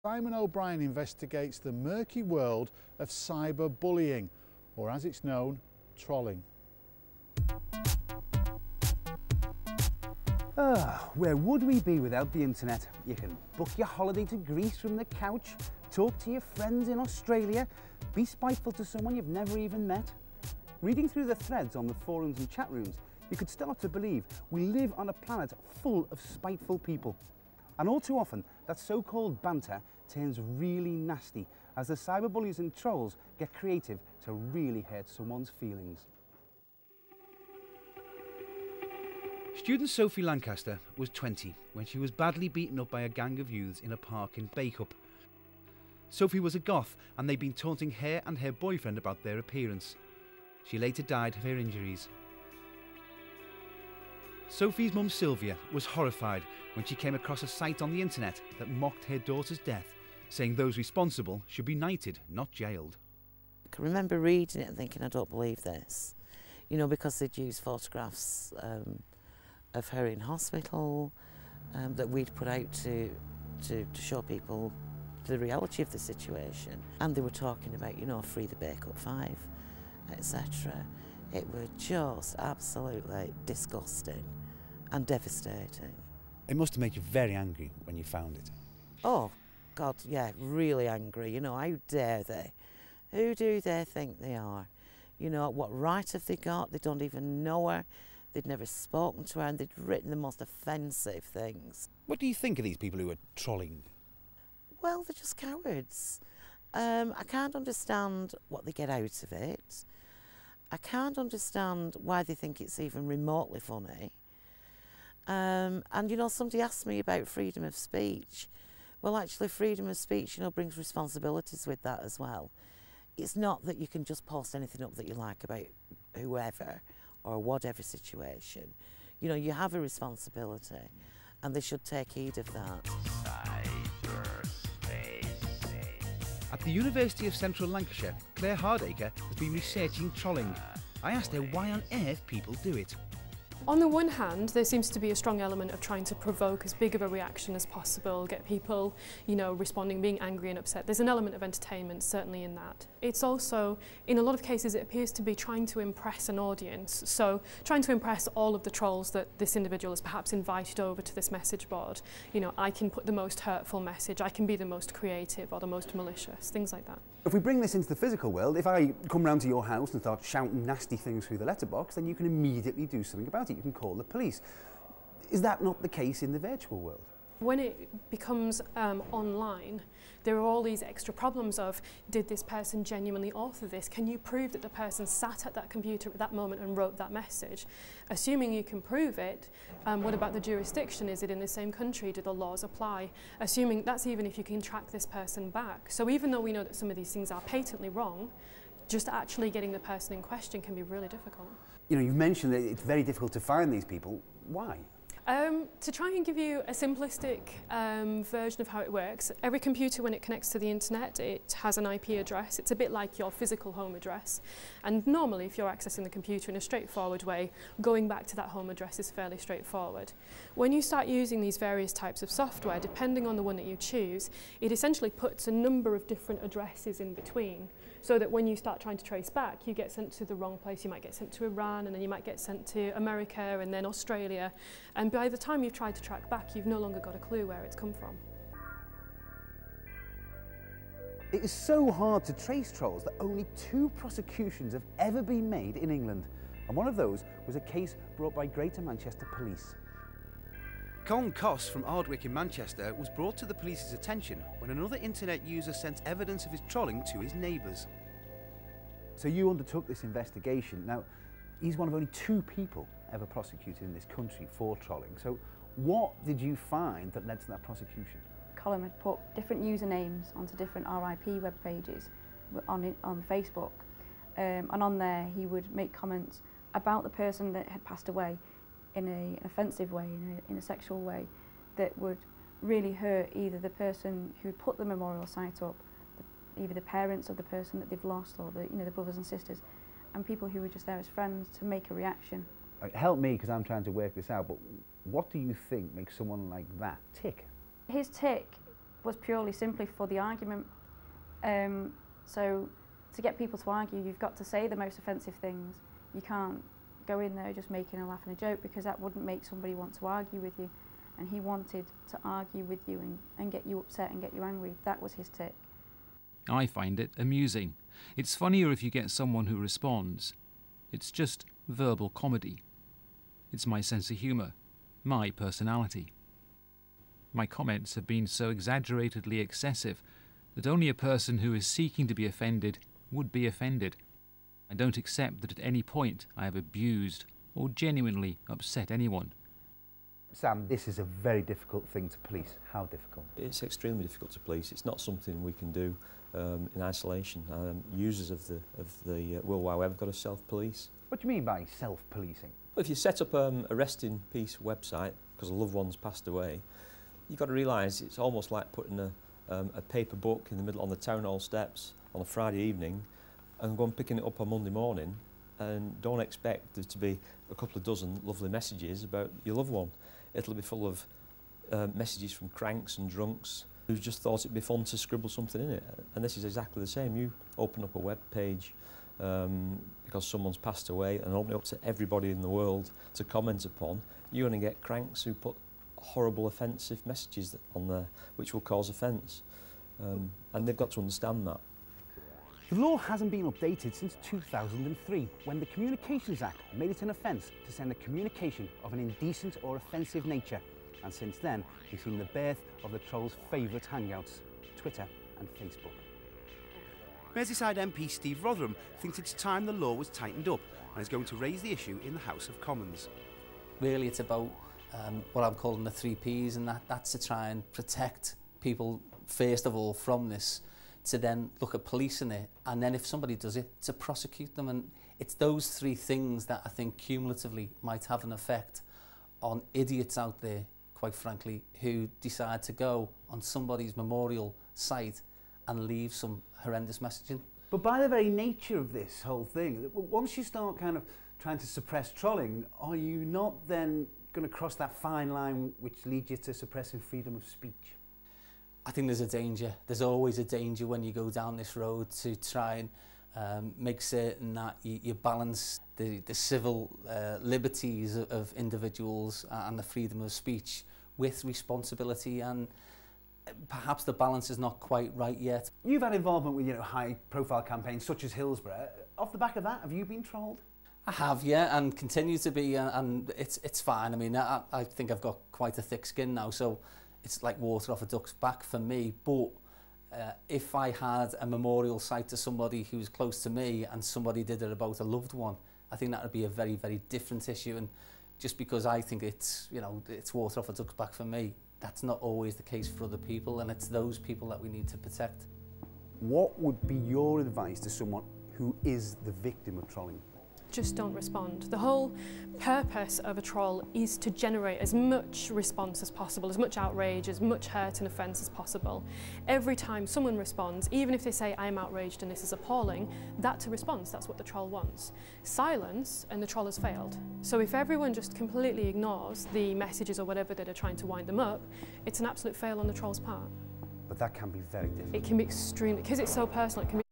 Simon O'Brien investigates the murky world of cyberbullying, or as it's known, trolling. Where would we be without the internet? You can book your holiday to Greece from the couch, talk to your friends in Australia, be spiteful to someone you've never even met. Reading through the threads on the forums and chat rooms, you could start to believe we live on a planet full of spiteful people. And all too often, that so-called banter turns really nasty as the cyberbullies and trolls get creative to really hurt someone's feelings. Student Sophie Lancaster was 20 when she was badly beaten up by a gang of youths in a park in Bacup. Sophie was a goth and they'd been taunting her and her boyfriend about their appearance. She later died of her injuries. Sophie's mum Sylvia was horrified when she came across a site on the internet that mocked her daughter's death, saying those responsible should be knighted, not jailed. I can remember reading it and thinking, I don't believe this. You know, because they'd used photographs of her in hospital that we'd put out to show people the reality of the situation. And they were talking about, you know, free the Bacup 5, etc. It was just absolutely disgusting and devastating. It must have made you very angry when you found it. Oh, God, yeah, really angry. You know, how dare they? Who do they think they are? You know, what right have they got? They don't even know her. They'd never spoken to her and they'd written the most offensive things. What do you think of these people who are trolling? Well, they're just cowards. I can't understand what they get out of it. I can't understand why they think it's even remotely funny. And, you know, somebody asked me about freedom of speech. Well, actually, freedom of speech, you know, brings responsibilities with that as well. It's not that you can just post anything up that you like about whoever or whatever situation. You know, you have a responsibility and they should take heed of that. At the University of Central Lancashire, Claire Hardacre has been researching trolling. I asked her why on earth people do it. On the one hand, there seems to be a strong element of trying to provoke as big of a reaction as possible, get people, you know, responding, being angry and upset. There's an element of entertainment, certainly, in that. It's also, in a lot of cases, it appears to be trying to impress an audience. So, trying to impress all of the trolls that this individual has perhaps invited over to this message board. You know, I can put the most hurtful message, I can be the most creative or the most malicious, things like that. If we bring this into the physical world, if I come round to your house and start shouting nasty things through the letterbox, then you can immediately do something about it. You can call the police. Is that not the case in the virtual world? When it becomes online, there are all these extra problems of, did this person genuinely author this? Can you prove that the person sat at that computer at that moment and wrote that message? Assuming you can prove it, what about the jurisdiction? Is it in the same country? Do the laws apply? Assuming that's even if you can track this person back. So even though we know that some of these things are patently wrong, just actually getting the person in question can be really difficult. You know, you've mentioned that it's very difficult to find these people. Why? To try and give you a simplistic version of how it works, every computer, when it connects to the internet, it has an IP address. It's a bit like your physical home address. And normally, if you're accessing the computer in a straightforward way, going back to that home address is fairly straightforward. When you start using these various types of software, depending on the one that you choose, it essentially puts a number of different addresses in between, so that when you start trying to trace back, you get sent to the wrong place. You might get sent to Iran, and then you might get sent to America, and then Australia. And by the time you've tried to track back, you've no longer got a clue where it's come from. It is so hard to trace trolls that only 2 prosecutions have ever been made in England. And one of those was a case brought by Greater Manchester Police. Colin Koss from Ardwick in Manchester was brought to the police's attention when another internet user sent evidence of his trolling to his neighbours. So you undertook this investigation. Now, he's one of only 2 people ever prosecuted in this country for trolling. So what did you find that led to that prosecution? Colin had put different usernames onto different RIP web pages on Facebook. And on there he would make comments about the person that had passed away in an offensive way, in a sexual way, that would really hurt either the person who put the memorial site up, either the parents of the person that they've lost, or the brothers and sisters, and people who were just there as friends to make a reaction. Help me, because I'm trying to work this out, but what do you think makes someone like that tick? His tick was purely simply for the argument. So to get people to argue, you've got to say the most offensive things. You can't go in there just making a laugh and a joke, because that wouldn't make somebody want to argue with you. And he wanted to argue with you and get you upset and get you angry. That was his tick. I find it amusing. It's funnier if you get someone who responds. It's just verbal comedy. It's my sense of humour, my personality. My comments have been so exaggeratedly excessive that only a person who is seeking to be offended would be offended. I don't accept that at any point I have abused or genuinely upset anyone. Sam, this is a very difficult thing to police. How difficult? It's extremely difficult to police. It's not something we can do in isolation. Users of the World Wide Web have got to self-police. What do you mean by self-policing? Well, if you set up a rest in peace website because a loved one's passed away, you've got to realise it's almost like putting a paper book in the middle on the town hall steps on a Friday evening and go and picking it up on Monday morning, and don't expect there to be a couple of dozen lovely messages about your loved one. It'll be full of messages from cranks and drunks who just thought it'd be fun to scribble something in it. And this is exactly the same. You open up a web page because someone's passed away and open it up to everybody in the world to comment upon, you're going to get cranks who put horrible offensive messages on there which will cause offence. And they've got to understand that. The law hasn't been updated since 2003, when the Communications Act made it an offence to send a communication of an indecent or offensive nature. And since then, we've seen the birth of the Trolls' favourite hangouts, Twitter and Facebook. Merseyside MP Steve Rotherham thinks it's time the law was tightened up and is going to raise the issue in the House of Commons. Really, it's about what I'm calling the 3 Ps, and that's to try and protect people, first of all, from this, to then look at policing it, and then if somebody does it, to prosecute them. And it's those 3 things that I think cumulatively might have an effect on idiots out there, quite frankly, who decide to go on somebody's memorial site and leave some horrendous messaging. But by the very nature of this whole thing, once you start kind of trying to suppress trolling, are you not then going to cross that fine line which leads you to suppressing freedom of speech? I think there's a danger. There's always a danger when you go down this road to try and make certain that you balance the civil liberties of individuals and the freedom of speech with responsibility, and perhaps the balance is not quite right yet. You've had involvement with, high-profile campaigns such as Hillsborough. Off the back of that, have you been trolled? I have, yeah, and continue to be, and it's fine. I mean, I think I've got quite a thick skin now, so it's like water off a duck's back for me. But if I had a memorial site to somebody who's close to me and somebody did it about a loved one, I think that would be a very, very different issue. And just because I think it's, it's water off a duck's back for me, that's not always the case for other people, and it's those people that we need to protect. What would be your advice to someone who is the victim of trolling? Just don't respond. The whole purpose of a troll is to generate as much response as possible, as much outrage, as much hurt and offence as possible. Every time someone responds, even if they say, I'm outraged and this is appalling, that's a response. That's what the troll wants. Silence, and the troll has failed. So if everyone just completely ignores the messages or whatever that are trying to wind them up, it's an absolute fail on the troll's part. But that can be very difficult. It can be extremely, because it's so personal, it can be